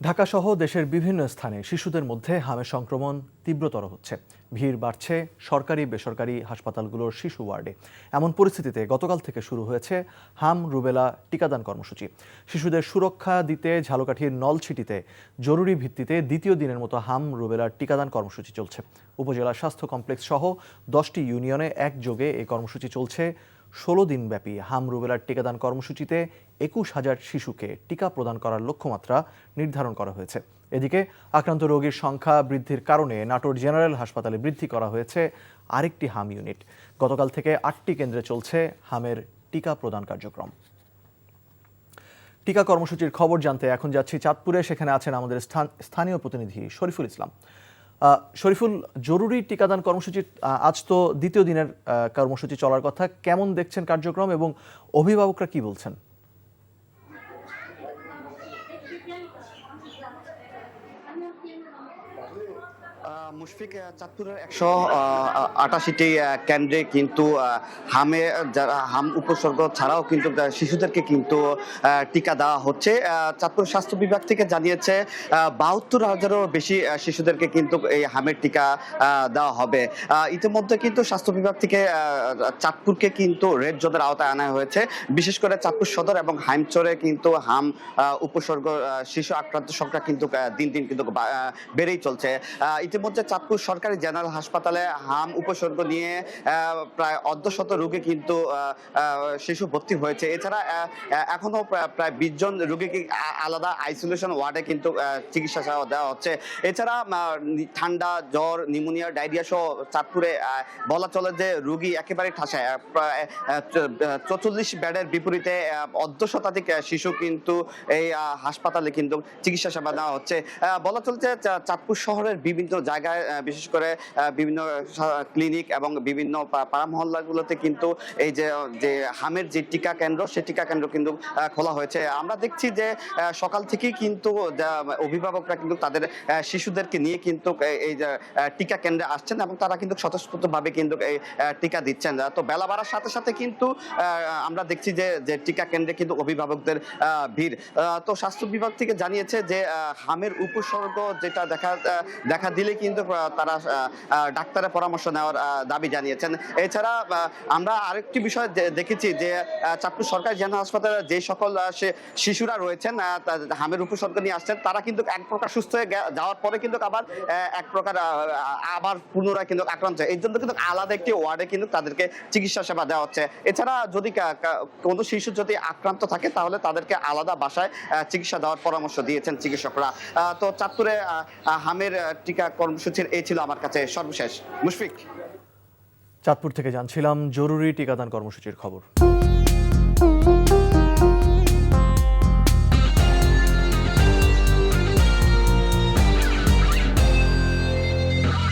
ঢাকাসহ দেশের বিভিন্ন স্থানে শিশুদের মধ্যে হামের সংক্রমণ তীব্রতর হচ্ছে। ভিড় বাড়ছে সরকারি বেসরকারি হাসপাতালগুলোর শিশু ওয়ার্ডে। এমন পরিস্থিতিতে গতকাল থেকে শুরু হয়েছে হাম রুবেলা টিকাদান কর্মসূচি। শিশুদের সুরক্ষা দিতে ঝালকাঠির নলছিটিতে জরুরি ভিত্তিতে দ্বিতীয় দিনের মতো হাম রুবেলার টিকাদান কর্মসূচি চলছে। উপজেলা স্বাস্থ্য কমপ্লেক্স সহ 10টি ইউনিয়নে একযোগে এই কর্মসূচি চলছে। 16 দিনব্যাপী হাম রুবেলার টিকাদান কর্মসূচিতে 21,000 শিশুকে টিকা প্রদান করার লক্ষ্যমাত্রা নির্ধারণ করা হয়েছে। এদিকে আক্রান্ত রোগীর সংখ্যা বৃদ্ধির কারণে নাটোর জেনারেল হাসপাতালে বৃদ্ধি করা হয়েছে আরেকটি হাম ইউনিট। গতকাল থেকে 8টি কেন্দ্রে চলছে হামের টিকা প্রদান কার্যক্রম। টিকা কর্মসূচির খবর জানতে এখন যাচ্ছি চাঁদপুরে। সেখানে আছেন আমাদের স্থানীয় প্রতিনিধি শরীফুল ইসলাম। শরীফুল, জরুরি টিকাদান কর্মসূচি আজ তো দ্বিতীয় দিনের কর্মসূচি চলার কথা, কেমন দেখছেন কার্যক্রম এবং অভিভাবকরা কি বলছেন? মুশফিক, চাঁদপুরের 188টি কেন্দ্রে কিন্তু হামে যারা হাম উপসর্গ ছাড়াও কিন্তু শিশুদেরকে কিন্তু টিকা দেওয়া হচ্ছে। চাঁদপুর স্বাস্থ্য বিভাগ থেকে জানিয়েছে 72,000-এরও বেশি শিশুদেরকে কিন্তু এই হামের টিকা দেওয়া হবে। ইতিমধ্যে কিন্তু স্বাস্থ্য বিভাগ থেকে চাঁদপুরকে কিন্তু রেড জোনের আওতায় আনা হয়েছে। বিশেষ করে চাঁদপুর সদর এবং হাইমচরে কিন্তু হাম উপসর্গ শিশু আক্রান্ত সংখ্যা কিন্তু দিন দিন কিন্তু বেড়েই চলছে। ইতিমধ্যে চাঁদপুর সরকারি জেনারেল হাসপাতালে হাম উপসর্গ নিয়ে প্রায় অর্ধশত রোগী কিন্তু শিশু ভর্তি হয়েছে। এছাড়া এখনো প্রায় 20 জন রোগীকে আলাদা আইসোলেশন ওয়ার্ডে কিন্তু চিকিৎসা সেবা দেওয়া হচ্ছে। এছাড়া ঠান্ডা, জ্বর, নিউমোনিয়া, ডায়রিয়া সহ চাঁদপুরে বলা চলে যে রোগী একেবারে ঠাসায়। প্রায় 44 বেডের বিপরীতে অর্ধশতাধিক শিশু কিন্তু এই হাসপাতালে কিন্তু চিকিৎসা সেবা দেওয়া হচ্ছে। বলা চলছে চাঁদপুর শহরের বিভিন্ন জায়গায়, বিশেষ করে বিভিন্ন ক্লিনিক এবং বিভিন্ন পাড়া মহল্লাগুলোতে কিন্তু এই যে হামের যে টিকা কেন্দ্র, সেই টিকা কেন্দ্র কিন্তু খোলা হয়েছে। আমরা দেখছি যে সকাল থেকেই কিন্তু অভিভাবকরা কিন্তু তাদের শিশুদেরকে নিয়ে কিন্তু এই যে টিকা কেন্দ্রে আসছেন এবং তারা কিন্তু স্বতঃস্ফূর্তভাবে কিন্তু এই টিকা দিচ্ছেন। তো বেলা বাড়ার সাথে সাথে কিন্তু আমরা দেখছি যে টিকা কেন্দ্রে কিন্তু অভিভাবকদের ভিড়। তো স্বাস্থ্য বিভাগ থেকে জানিয়েছে যে হামের উপসর্গ যেটা দেখা দিলে কিন্তু তারা ডাক্তারের পরামর্শ নেওয়ার দাবি জানিয়েছেন। এছাড়া আমরা আরেকটি বিষয় দেখেছি যে চাঁদপুর সরকারি জেনারেল হাসপাতালে যে সকল শিশুরা রয়েছেন হামের উপসর্গ নিয়ে আসছেন, তারা কিন্তু এক প্রকার সুস্থ হয়ে যাওয়ার পরে কিন্তু আবার এক প্রকার আবার পুনরায় কিন্তু আক্রান্ত হয়। এই জন্য কিন্তু আলাদা একটি ওয়ার্ডে কিন্তু তাদেরকে চিকিৎসা সেবা দেওয়া হচ্ছে। এছাড়া যদি কোনো শিশু যদি আক্রান্ত থাকে তাহলে তাদেরকে আলাদা বাসায় চিকিৎসা দেওয়ার পরামর্শ দিয়েছেন চিকিৎসকরা। তো চাঁদপুরে হামের টিকা কর্মসূচির এই ছিল আমার কাছে সর্বশেষ। মুশফিক, চাঁদপুর থেকে জানছিলাম জরুরি টিকাদান কর্মসূচির খবর।